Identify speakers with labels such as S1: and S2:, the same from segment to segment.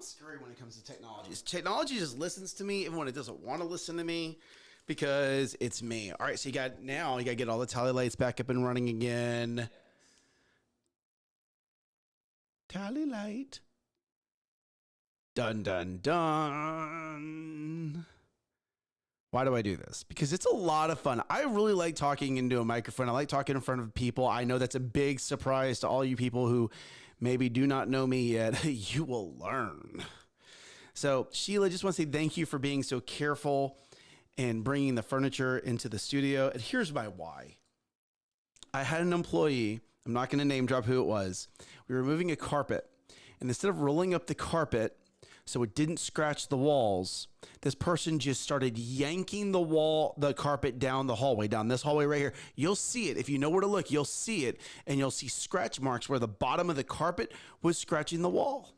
S1: scary when it comes to technology. Technology just listens to me even when it doesn't want to listen to me because it's me. All right, so you got to get all the tally lights back up and running again. Tally light. Dun, dun, dun. Why do I do this? Because it's a lot of fun. I really like talking into a microphone. I like talking in front of people. I know that's a big surprise to all you people who maybe do not know me yet. You will learn. So Sheila, just want to say thank you for being so careful and bringing the furniture into the studio. And here's my why. I had an employee, I'm not going to name drop who it was. We were moving a carpet, and instead of rolling up the carpet so it didn't scratch the walls, this person just started yanking the carpet down the hallway, down this hallway right here. You'll see it. If you know where to look, you'll see it, and you'll see scratch marks where the bottom of the carpet was scratching the wall.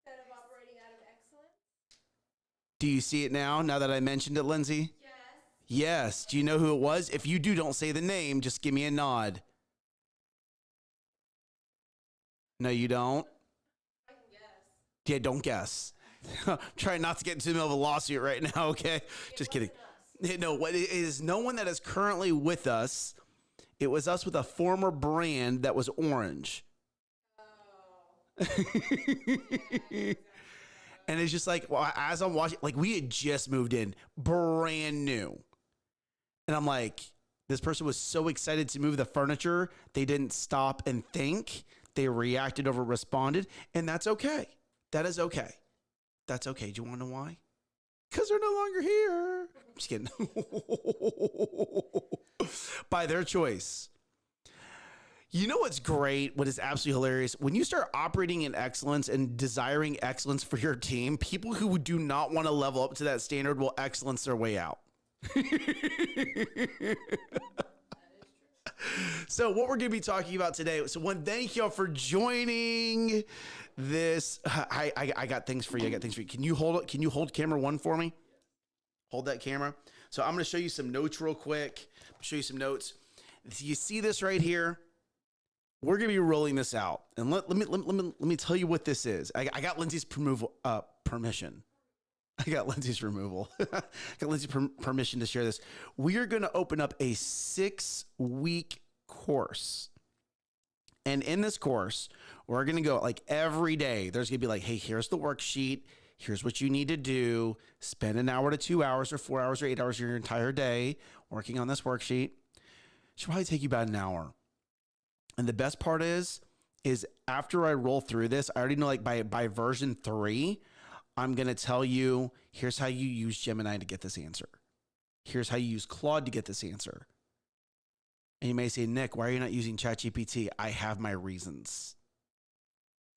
S2: Instead of operating out of excellence?
S1: Do you see it now that I mentioned it, Lindsay? Yes. Do you know who it was? If you do, don't say the name. Just give me a nod. No, you don't?
S2: I can guess.
S1: Yeah, don't guess. Try not to get into the middle of a lawsuit right now, okay? Just kidding. No, it is no one that is currently with us. It was us with a former brand that was orange.
S2: Oh. Yeah,
S1: and it's just like, well, as I'm watching, like we had just moved in, brand new. And I'm like, this person was so excited to move the furniture, they didn't stop and think. They reacted over responded, and that's okay. That is okay. That's okay. Do you want to know why? Because they're no longer here. I'm just kidding. By their choice. You know what's great? What is absolutely hilarious? When you start operating in excellence and desiring excellence for your team, people who do not want to level up to that standard will excellence their way out. So what we're going to be talking about today. So one, thank y'all for joining this. I got things for you. Can you hold it? Can you hold camera one for me? Hold that camera. So I'm going to show you some notes real quick. Show you some notes. You see this right here? We're going to be rolling this out. And let me tell you what this is. I got Lindsay's permission. I got Lindsay's removal. I got Lindsay's permission to share this. We are going to open up a 6-week course. And in this course, we're going to go like every day. There's going to be like, hey, here's the worksheet. Here's what you need to do. Spend an hour to 2 hours or 4 hours or 8 hours of your entire day working on this worksheet. Should probably take you about an hour. And the best part is after I roll through this, I already know like by version 3, I'm going to tell you, here's how you use Gemini to get this answer. Here's how you use Claude to get this answer. And you may say, Nick, why are you not using ChatGPT? I have my reasons.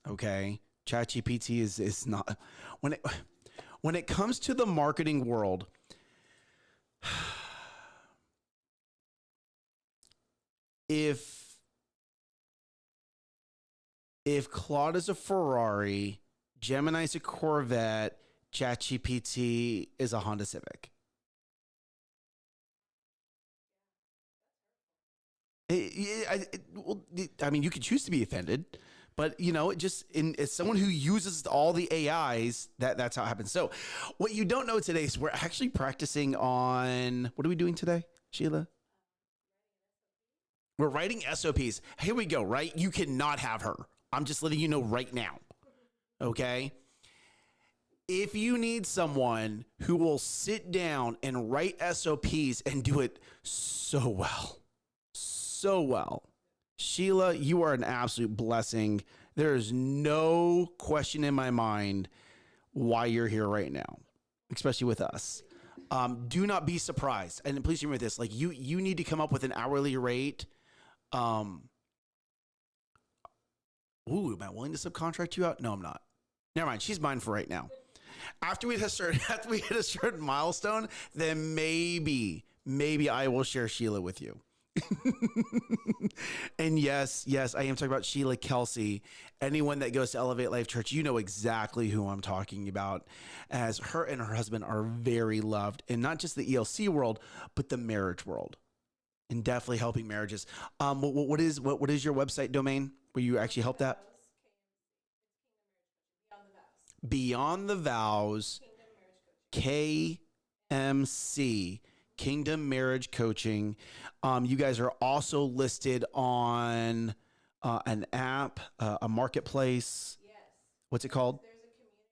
S1: Okay? ChatGPT is not, when it comes to the marketing world, if Claude is a Ferrari, Gemini's a Corvette, ChatGPT is a Honda Civic. I mean, you could choose to be offended, but you know, as someone who uses all the AIs, that's how it happens. So what you don't know today is we're actually practicing on, what are we doing today, Sheila? We're writing SOPs. Here we go, right? You cannot have her. I'm just letting you know right now. Okay? If you need someone who will sit down and write SOPs and do it so well, Sheila, you are an absolute blessing. There is no question in my mind why you're here right now, especially with us. Do not be surprised. And please remember this, like you need to come up with an hourly rate. Am I willing to subcontract you out? No, I'm not. Never mind. She's mine for right now. After we hit a certain milestone, then maybe I will share Sheila with you. And yes, I am talking about Sheila Kelsey. Anyone that goes to Elevate Life Church, you know exactly who I'm talking about, as her and her husband are very loved in not just the ELC world, but the marriage world, and definitely helping marriages. What is your website domain where you actually help that? Beyond the Vows, KMC, Kingdom Marriage Coaching. You guys are also listed on an app, a marketplace.
S2: Yes.
S1: What's it called?
S2: There's a community.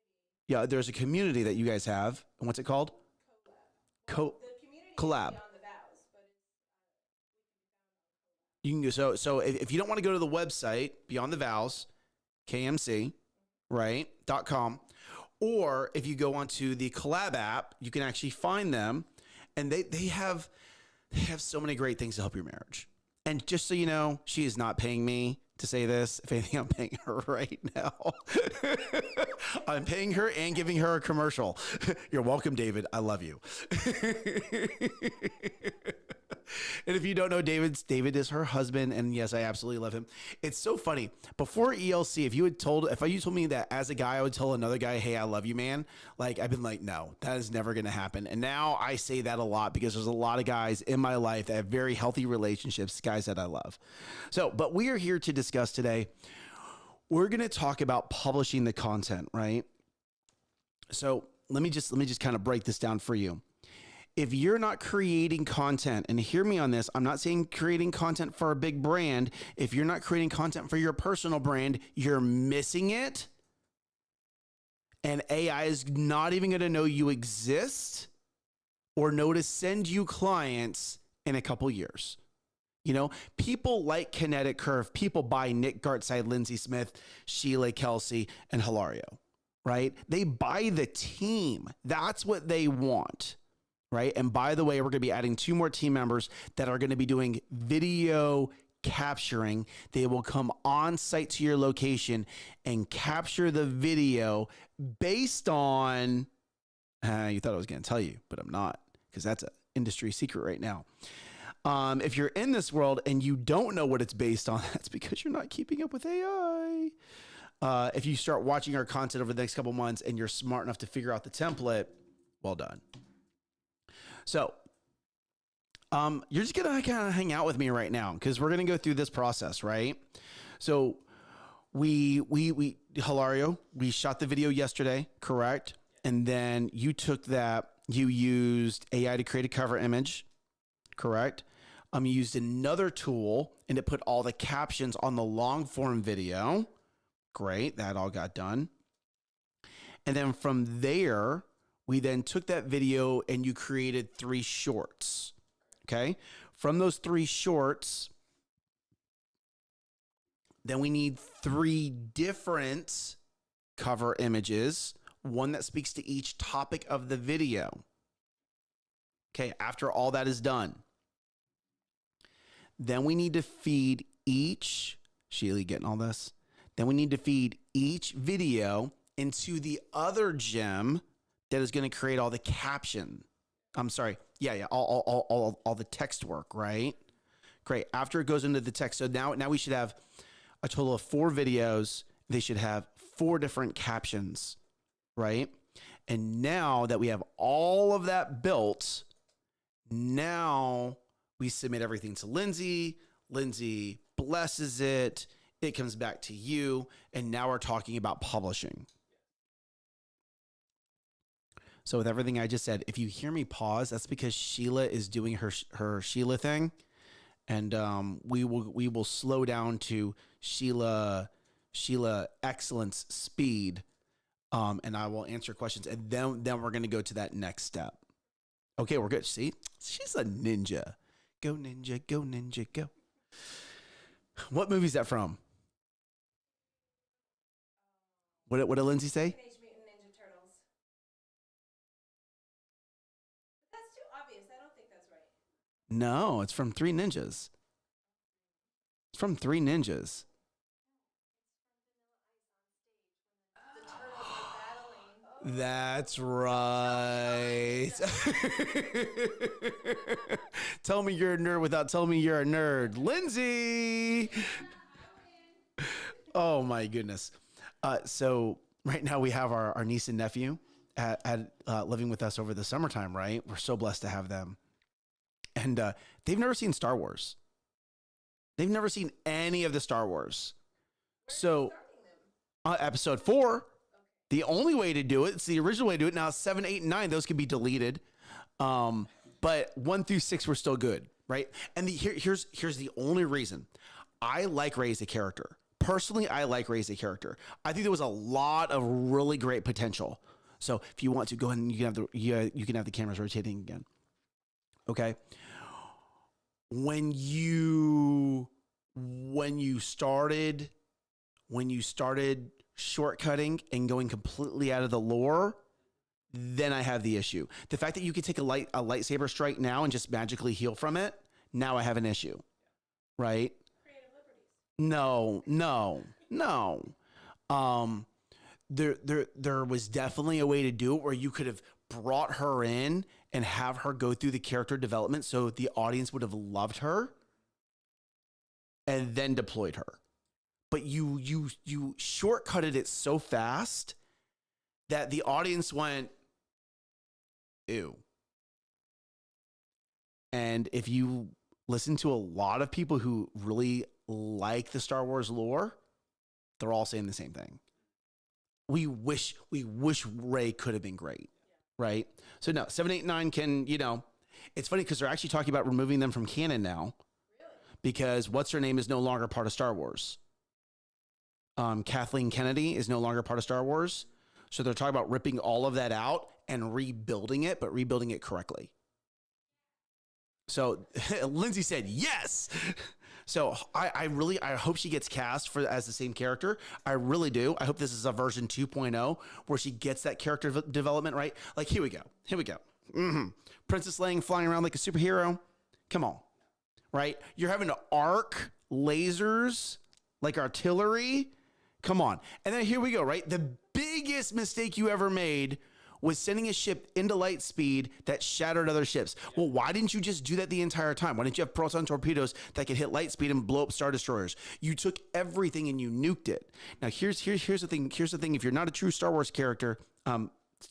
S1: Yeah, there's a community that you guys have. And what's it called?
S2: Collab. The community is
S1: Collab.
S2: Beyond the Vows, but it's
S1: You can go, so if you don't want to go to the website, Beyond the Vows, KMC, right, .com, or if you go onto the Collab app, you can actually find them, and they have so many great things to help your marriage. And just so you know, she is not paying me to say this. If anything, I'm paying her right now. I'm paying her and giving her a commercial. You're welcome, David. I love you. And if you don't know David is her husband, and yes, I absolutely love him. It's so funny. Before ELC, if you told me that as a guy, I would tell another guy, "Hey, I love you, man." Like, I've been like, no, that is never going to happen. And now I say that a lot because there's a lot of guys in my life that have very healthy relationships, guys that I love. So, but we are here to discuss today. We're going to talk about publishing the content, right? So let me just kind of break this down for you. If you're not creating content, and hear me on this, I'm not saying creating content for a big brand. If you're not creating content for your personal brand, you're missing it. And AI is not even going to know you exist or know to send you clients in a couple years. You know, people like Kinetic Curve. People buy Nick Gartside, Lindsay Smith, Sheila Kelsey, and Hilario, right? They buy the team. That's what they want. Right. And by the way, we're going to be adding 2 more team members that are going to be doing video capturing. They will come on site to your location and capture the video based on, you thought I was going to tell you, but I'm not, because that's an industry secret right now. If you're in this world and you don't know what it's based on, that's because you're not keeping up with AI. If you start watching our content over the next couple months and you're smart enough to figure out the template, well done. So, you're just going to kind of hang out with me right now because we're going to go through this process, right? So Hilario, we shot the video yesterday, correct? And then you took that, you used AI to create a cover image, correct? You used another tool and it put all the captions on the long form video. Great. That all got done. And then from there, we then took that video and you created 3 shorts, okay? From those 3 shorts, then we need 3 different cover images, one that speaks to each topic of the video. Okay, after all that is done, then we need to feed each, Sheila, getting all this? Then we need to feed each video into the other gem that is going to create all the caption. I'm sorry. Yeah. All the text work, right? Great. After it goes into the text. So now we should have a total of 4 videos. They should have 4 different captions, right? And now that we have all of that built, now we submit everything to Lindsay. Lindsay blesses it. It comes back to you. And now we're talking about publishing. So with everything I just said, if you hear me pause, that's because Sheila is doing her Sheila thing. And we will slow down to Sheila excellence speed. And I will answer questions. And then we're going to go to that next step. Okay, we're good. See, she's a ninja. Go ninja, go ninja, go. What movie is that from? What did Lindsay say?
S2: Teenage Mutant Ninja Turtles. But that's too obvious. I don't think that's right.
S1: No, it's from 3 Ninjas. It's from 3 Ninjas.
S2: The turtles are battling.
S1: That's right. Tell me you're a nerd without telling me you're a nerd. Lindsay. Oh my goodness. So right now we have our niece and nephew living with us over the summertime, right? We're so blessed to have them. And they've never seen Star Wars. They've never seen any of the Star Wars. So episode 4, The only way to do it, it's the original way to do it. Now 7, 8, and 9, those can be deleted. But 1 through 6 were still good, right? And here's the only reason I like Rey as a character. Personally, I like Rey as a character. I think there was a lot of really great potential. So if you want to go ahead and you can have the cameras rotating again. Okay. When you started shortcutting and going completely out of the lore, then I have the issue. The fact that you could take a lightsaber strike now and just magically heal from it, now I have an issue, right?
S2: Creative liberties.
S1: No. There was definitely a way to do it where you could have brought her in and have her go through the character development so the audience would have loved her and then deployed her. But you shortcutted it so fast that the audience went, ew. And if you listen to a lot of people who really like the Star Wars lore, they're all saying the same thing. We wish Rey could have been great, right? So no, 7, 8, 9 can, it's funny because they're actually talking about removing them from canon now.
S2: Really?
S1: Because what's her name is no longer part of Star Wars. Kathleen Kennedy is no longer part of Star Wars. So they're talking about ripping all of that out and rebuilding it, but rebuilding it correctly. So Lindsay said, yes. So I hope she gets cast as the same character. I really do. I hope this is a version 2.0 where she gets that character development, right? Like, here we go. Mm-hmm. Princess Leia flying around like a superhero. Come on, right? You're having to arc lasers like artillery. Come on. And then here we go, right? The biggest mistake you ever made was sending a ship into light speed that shattered other ships. Well, why didn't you just do that the entire time? Why didn't you have proton torpedoes that could hit light speed and blow up Star Destroyers? You took everything and you nuked it. Now, here's the thing. Here's the thing. If you're not a true Star Wars character,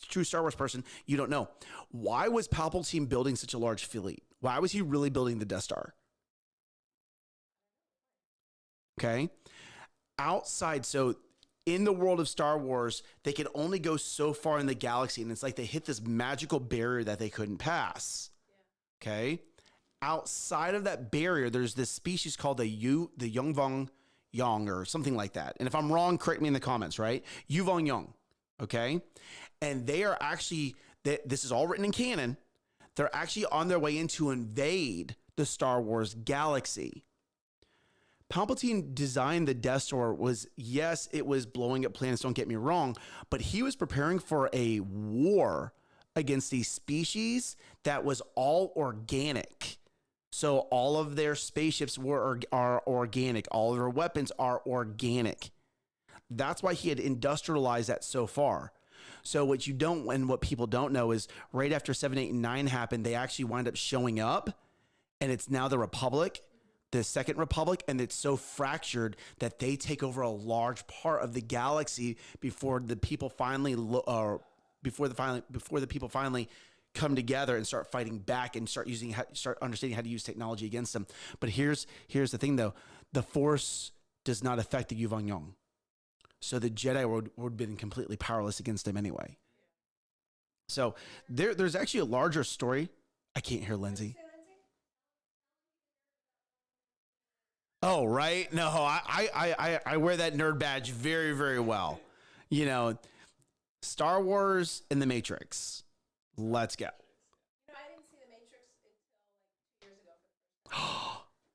S1: true Star Wars person, you don't know. Why was Palpatine building such a large fleet? Why was he really building the Death Star? Okay. Outside, so in the world of Star Wars, they could only go so far in the galaxy, and it's like they hit this magical barrier that they couldn't pass. Yeah. Okay. Outside of that barrier, there's this species called the Yongvong Yong or something like that. And if I'm wrong, correct me in the comments, right? Yuvong Yong. Okay. And they are actually, this is all written in canon. They're actually on their way in to invade the Star Wars galaxy. Palpatine designed the Death Star yes, it was blowing up planets, don't get me wrong, but he was preparing for a war against these species that was all organic. So all of their spaceships are organic. All of their weapons are organic. That's why he had industrialized that so far. So what you don't, and what people don't know is right after 7, 8, and 9 happened, they actually wind up showing up, and it's now the Republic, the Second Republic, and it's so fractured that they take over a large part of the galaxy before the people finally come together and start fighting back and start understanding how to use technology against them. But here's the thing though, the Force does not affect the Yuvong Yong. So the Jedi would have been completely powerless against them anyway. So there's actually a larger story. I can't hear Lindsay. Oh, right. No, I wear that nerd badge very, very well. Star Wars and the Matrix. Let's go.
S2: I didn't see the Matrix until 2 years ago for the first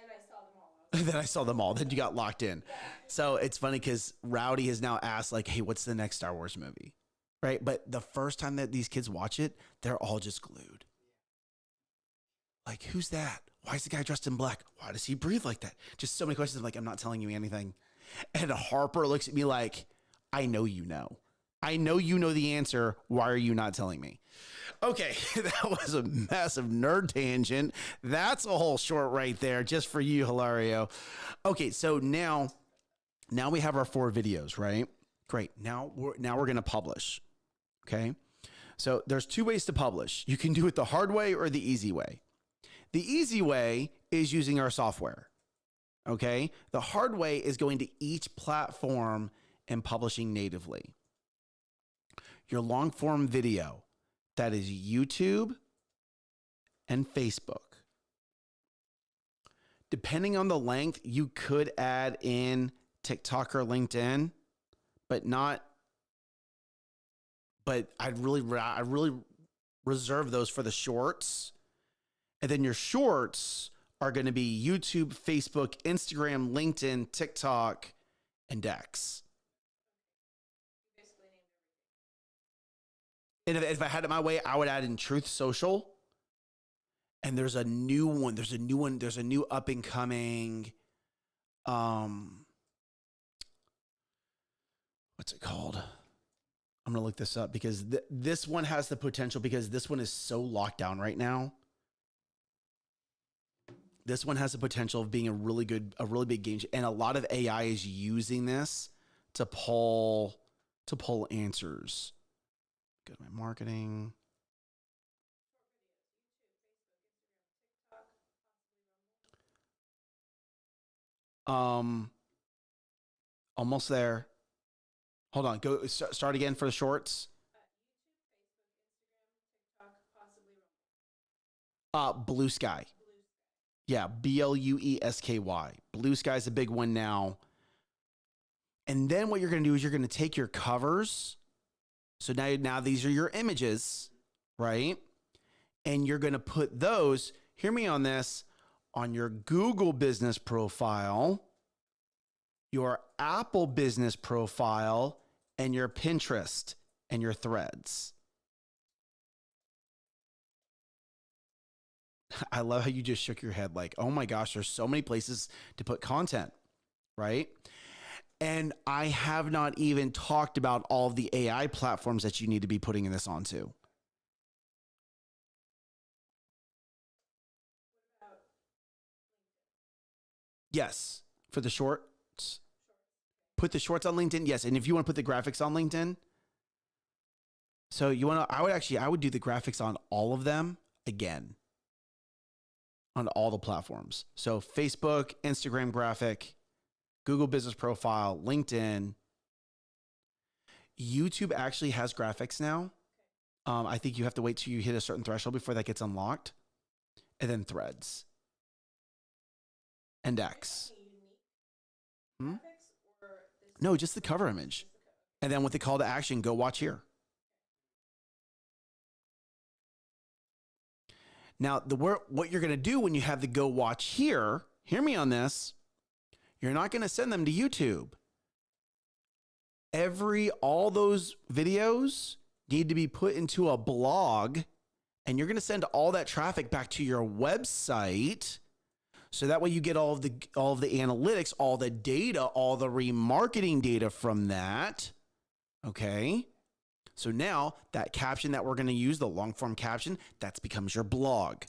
S2: time. And then I saw them all.
S1: Then I saw them all. Then you got locked in. So it's funny because Rowdy has now asked, like, hey, what's the next Star Wars movie? Right? But the first time that these kids watch it, they're all just glued. Like, who's that? Why is the guy dressed in black? Why does he breathe like that? Just so many questions. I'm like, I'm not telling you anything. And Harper looks at me like, I know you know. I know you know the answer. Why are you not telling me? Okay, that was a massive nerd tangent. That's a whole short right there just for you, Hilario. Okay, so now we have our 4 videos, right? Great. Now we're going to publish. Okay? So there's 2 ways to publish. You can do it the hard way or the easy way. The easy way is using our software. Okay? The hard way is going to each platform and publishing natively. your long form video, that is YouTube and Facebook. Depending on the length, you could add in TikTok or LinkedIn, but I'd really reserve those for the shorts. And then your shorts are going to be YouTube, Facebook, Instagram, LinkedIn, TikTok, and X. And if I had it my way, I would add in Truth Social. And there's a new one. There's a new up and coming. What's it called? I'm going to look this up because this one has the potential, because this one is so locked down right now. This one has the potential of being a really big game changer. And a lot of AI is using this to pull answers. Go to my marketing. Almost there. Hold on. Go start again for the shorts. Blue Sky. Yeah, BLUESKY. Blue Sky's a big one now. And then what you're going to do is you're going to take your covers. So now these are your images, right? And you're going to put those, hear me on this, on your Google business profile, your Apple business profile, and your Pinterest and your Threads. I love how you just shook your head like, oh my gosh, there's so many places to put content, right? And I have not even talked about all of the AI platforms that you need to be putting this onto. Yes, for the shorts. Put the shorts on LinkedIn. Yes, and if you want to put the graphics on LinkedIn, so I would do the graphics on all of them again. On all the platforms. So Facebook, Instagram graphic, Google business profile, LinkedIn. YouTube actually has graphics now. I think you have to wait till you hit a certain threshold before that gets unlocked. And then Threads. And X. No, just the cover image. And then with the call to action, go watch here. Now, what you're going to do when you have the go watch here, hear me on this, you're not going to send them to YouTube. All those videos need to be put into a blog, and you're going to send all that traffic back to your website. So that way you get all of the analytics, all the data, all the remarketing data from that. Okay. So now that caption that we're going to use, the long form caption, that becomes your blog.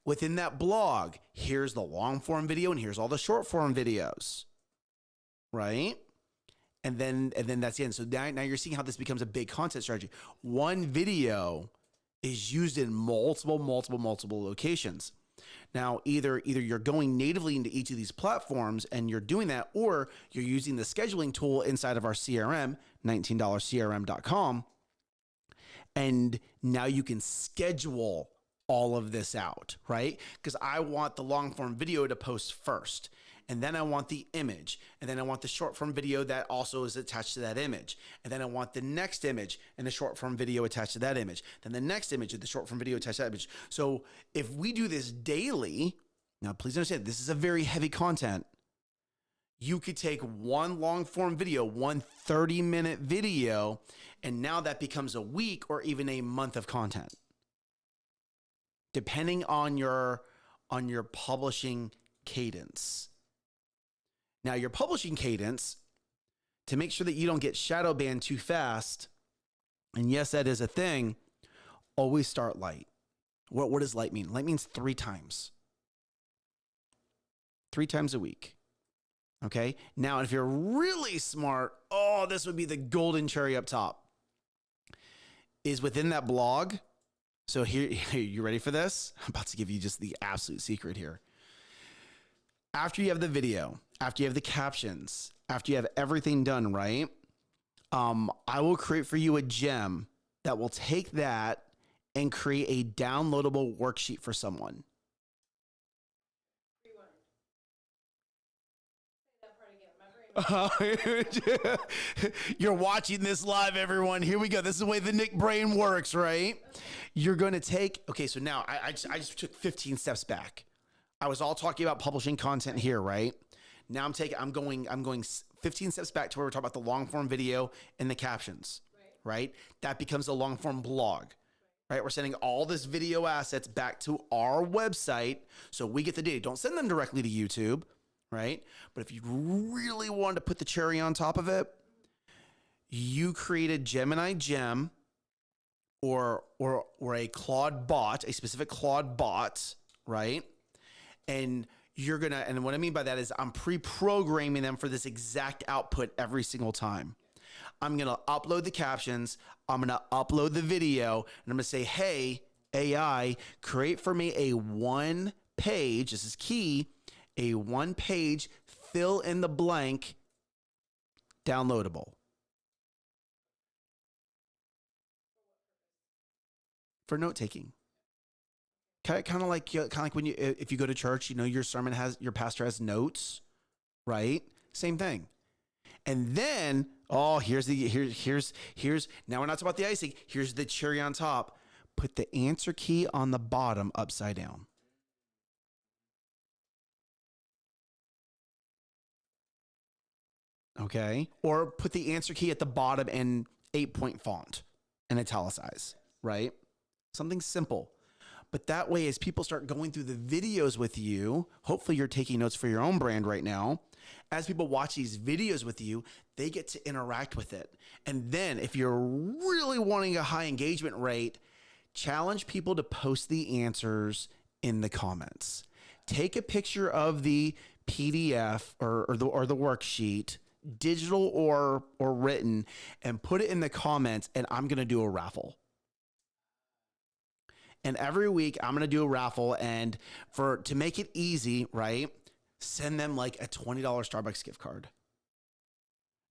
S1: Within that blog, here's the long form video and here's all the short form videos. Right? And then that's the end. So now you're seeing how this becomes a big content strategy. One video is used in multiple locations. Now, either you're going natively into each of these platforms and you're doing that, or you're using the scheduling tool inside of our CRM, $19crm.com. And now you can schedule all of this out, right? Because I want the long form video to post first. And then I want the image. And then I want the short form video that also is attached to that image. And then I want the next image and the short form video attached to that image. Then the next image and the short form video attached to that image. So if we do this daily, now please understand, this is a very heavy content. You could take one long form video, one 30-minute video, and now that becomes a week or even a month of content. Depending on your publishing cadence. Now, your publishing cadence, to make sure that you don't get shadow banned too fast, and yes, that is a thing, always start light. What does light mean? Light means 3 times. 3 times a week. Okay? Now, if you're really smart, this would be the golden cherry up top. Is within that blog. So here, you ready for this? I'm about to give you just the absolute secret here. After you have the video, after you have the captions, after you have everything done right, I will create for you a gem that will take that and create a downloadable worksheet for someone.
S2: Rewind. Say that part again. My brain.
S1: You're watching this live, everyone. Here we go. This is the way the Nick brain works, right? You're going to take, okay, so now I just took 15 steps back. I was all talking about publishing content here, right? Now I'm going 15 steps back to where we're talking about the long form video and the captions, right? That becomes a long form blog, right? We're sending all this video assets back to our website so we get the data. Don't send them directly to YouTube, right? But if you really wanted to put the cherry on top of it, you create a Gemini gem or a Claude bot, a specific Claude bot, right? And and what I mean by that is I'm pre-programming them for this exact output every single time. I'm going to upload the captions. I'm going to upload the video, and I'm going to say, hey, AI, create for me a 1-page. This is key. A 1-page fill in the blank downloadable. For note taking. Kind of like when if you go to church, your your pastor has notes, right? Same thing. And then, here's now we're not talking about the icing. Here's the cherry on top. Put the answer key on the bottom upside down. Okay. Or put the answer key at the bottom in 8-point font and italicize, right? Something simple. But that way, as people start going through the videos with you, hopefully you're taking notes for your own brand right now. As people watch these videos with you, they get to interact with it. And then if you're really wanting a high engagement rate, challenge people to post the answers in the comments. Take a picture of the PDF or the worksheet, digital or written, and put it in the comments, and I'm going to do a raffle. And every week I'm going to do a raffle, and to make it easy, right? Send them like a $20 Starbucks gift card.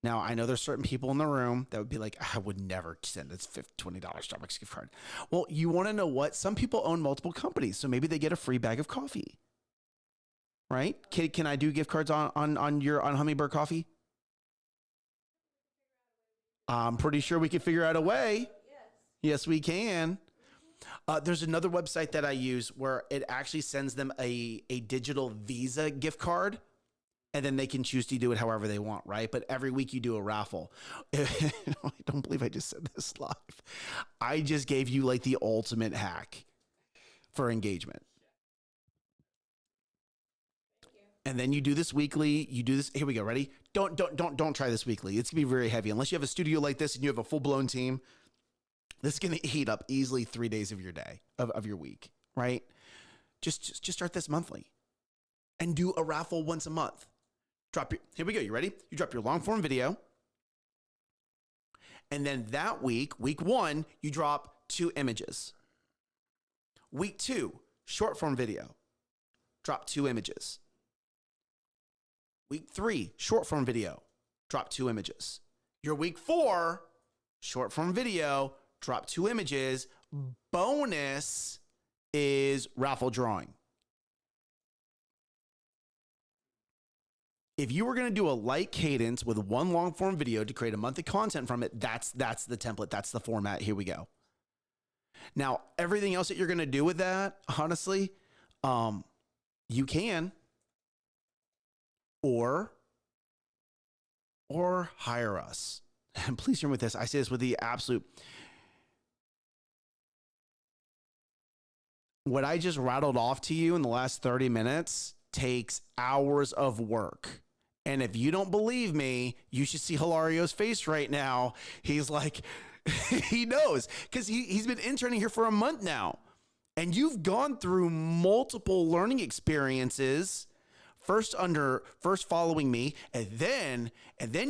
S1: Now, I know there's certain people in the room that would be like, I would never send this $20 Starbucks gift card. Well, you want to know what? Some people own multiple companies, so maybe they get a free bag of coffee, right? Can I do gift cards on Hummingbird Coffee? I'm pretty sure we can figure out a way. Yes, we can. There's another website that I use where it actually sends them a digital Visa gift card, and then they can choose to do it however they want, right? But every week you do a raffle. I don't believe I just said this live. I just gave you like the ultimate hack for engagement. And then you do this weekly. You do this. Here we go. Ready? Don't try this weekly. It's gonna be very heavy unless you have a studio like this and you have a full blown team. This is going to eat up easily 3 days of your day, of your week, right? Just start this monthly and do a raffle once a month. Here we go. You ready? You drop your long form video. And then that week 1, you drop 2 images. Week 2, short form video. Drop 2 images. Week 3, short form video. Drop 2 images. Your week 4, short form video. Drop 2 images. Bonus is raffle drawing. If you were going to do a light cadence with 1 long form video to create a month of content from it, that's the template. That's the format. Here we go. Now, everything else that you're going to do with that, honestly, you can or hire us. And please hear me with this. I say this with the absolute. What I just rattled off to you in the last 30 minutes takes hours of work. And if you don't believe me, you should see Hilario's face right now. He's like, he knows because he's been interning here for a month now. And you've gone through multiple learning experiences, first following me, and then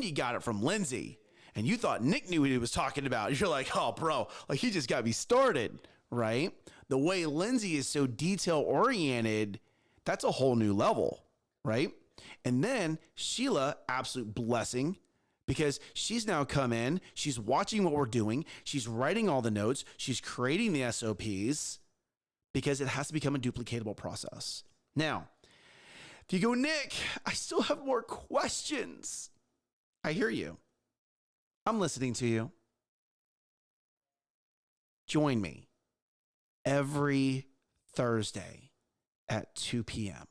S1: you got it from Lindsay. And you thought Nick knew what he was talking about. You're like, oh, bro, like he just got me started, right? The way Lindsay is so detail-oriented, that's a whole new level, right? And then Sheila, absolute blessing, because she's now come in, she's watching what we're doing, she's writing all the notes, she's creating the SOPs, because it has to become a duplicatable process. Now, if you go, Nick, I still have more questions. I hear you. I'm listening to you. Join me every Thursday at 2 p.m.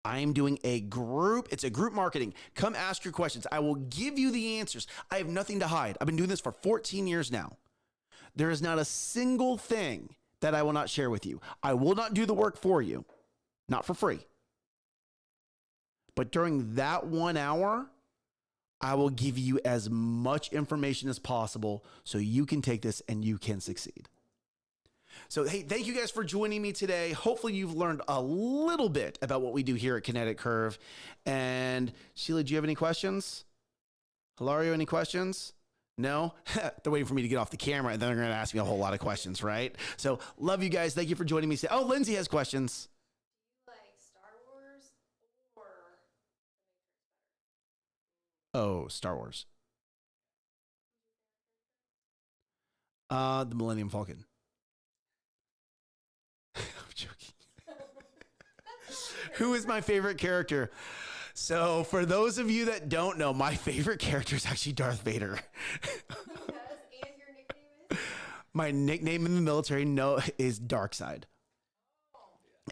S1: I'm doing it's a group marketing. Come ask your questions. I will give you the answers. I have nothing to hide. I've been doing this for 14 years now. There is not a single thing that I will not share with you. I will not do the work for you, not for free. But during that 1 hour, I will give you as much information as possible so you can take this and you can succeed. So, hey, thank you guys for joining me today. Hopefully you've learned a little bit about what we do here at Kinetic Curve. And Sheila, do you have any questions? Hilario, any questions? No? They're waiting for me to get off the camera and then they're going to ask me a whole lot of questions, right? So, love you guys. Thank you for joining me today. Oh, Lindsay has questions.
S2: Like Star Wars or
S1: Oh, Star Wars. The Millennium Falcon. I'm joking. Who is my favorite character? So for those of you that don't know, my favorite character is actually Darth Vader.
S2: and your nickname is?
S1: My nickname in the military is Gartside.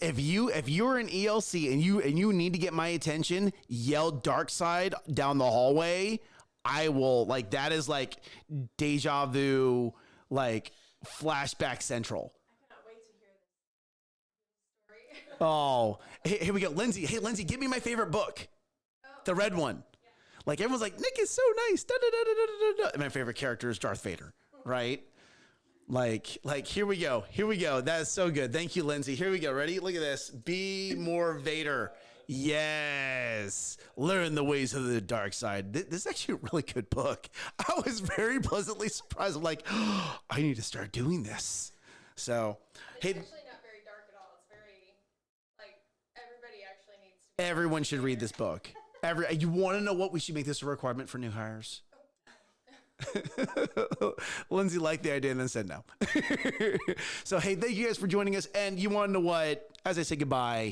S1: If you're an ELC and you need to get my attention, yell Gartside down the hallway. I will, like, that is like deja vu, like flashback central.
S2: I cannot wait to hear this story.
S1: Oh, here we go. Lindsay. Hey, Lindsay, give me my favorite book. The red one. Yeah. Like, everyone's like, Nick is so nice. Da, da, da, da, da, da. And my favorite character is Darth Vader, right? Like, here we go. Here we go. That is so good. Thank you, Lindsay. Here we go. Ready? Look at this. Be more Vader. Yes. Learn the ways of the dark side. This is actually a really good book. I was very pleasantly surprised. I'm like, oh, I need to start doing this. So,
S2: It's
S1: hey,
S2: actually not very dark at all. It's very, like, everybody actually needs to.
S1: everyone should read this book. You want to know what? We should make this a requirement for new hires. Lindsay liked the idea and then said no. So, hey, thank you guys for joining us. And you want to know what? As I say goodbye,